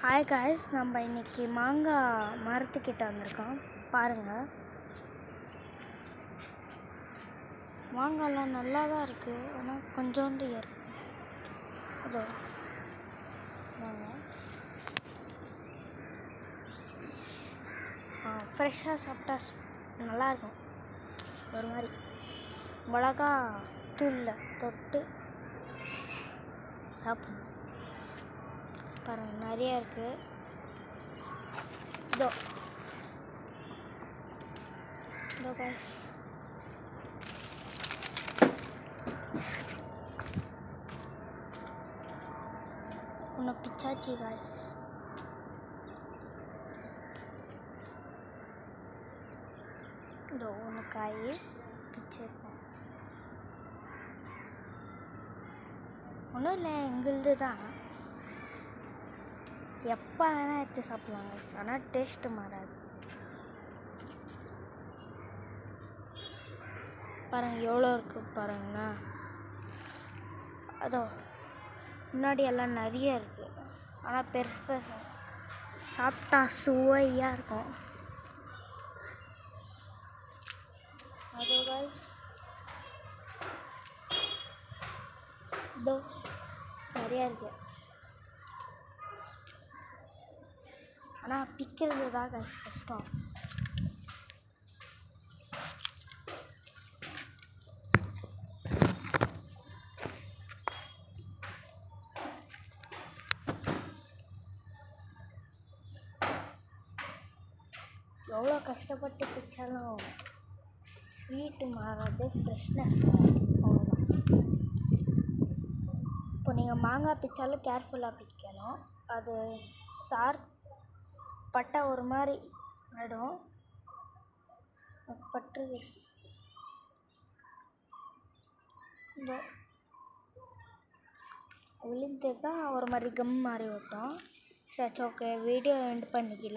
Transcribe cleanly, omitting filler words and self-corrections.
Hi guys, நம்ம இன்னைக்கு மாங்காய் மரத்துக்கிட்ட வந்திருக்கோம். பாருங்கள், மாங்காய்லாம் நல்லா தான் இருக்குது. ஆனால் கொஞ்சோண்டு அதோ மாங்காய் ஃப்ரெஷ்ஷாக சாப்பிட்டா நல்லாயிருக்கும். ஒரு மாதிரி மிளகா தூளில் தொட்டு சாப்பிடணும். பாருங்கள், நிறைய இருக்குது. இதோ காய்ஸ், ஒன்று பிச்சாச்சி காய்ஸ். இதோ ஒன்று காய் பிச்சிருக்கோம். ஒன்றும் இல்லை, எங்களுது தான். எப்போ வேணால் எடுத்து சாப்பிட்லாம் காய்ஸ், ஆனால் டேஸ்ட்டு மாறாது. பாருங்கள் எவ்வளோ இருக்குது பாருங்கண்ணா. அதோ முன்னாடி எல்லாம் நிறைய இருக்குது, ஆனால் பெருசு பெருசு சாப்பிட்டா சுவையாக இருக்கும். அதோ காய்ஸ், இதோ நிறையா இருக்குது. ஆனால் பிக்கிறது தான் காய்ஸ் கஷ்டம். எவ்வளோ கஷ்டப்பட்டு பிச்சாலும் ஸ்வீட்டு மாறாது, ஃப்ரெஷ்னஸ் மாறாது. அவ்வளோதான். இப்போ நீங்கள் மாங்காய் பிச்சாலும் கேர்ஃபுல்லாக பிக்கணும். அது பட்டா ஒரு மாதிரி நடும் பற்று. இந்த விழுந்து தான் ஒரு மாதிரி கம் மாதிரி ஓட்டும். சரி, ஓகே, வீடியோ எண்ட் பண்ணிக்கலாம்.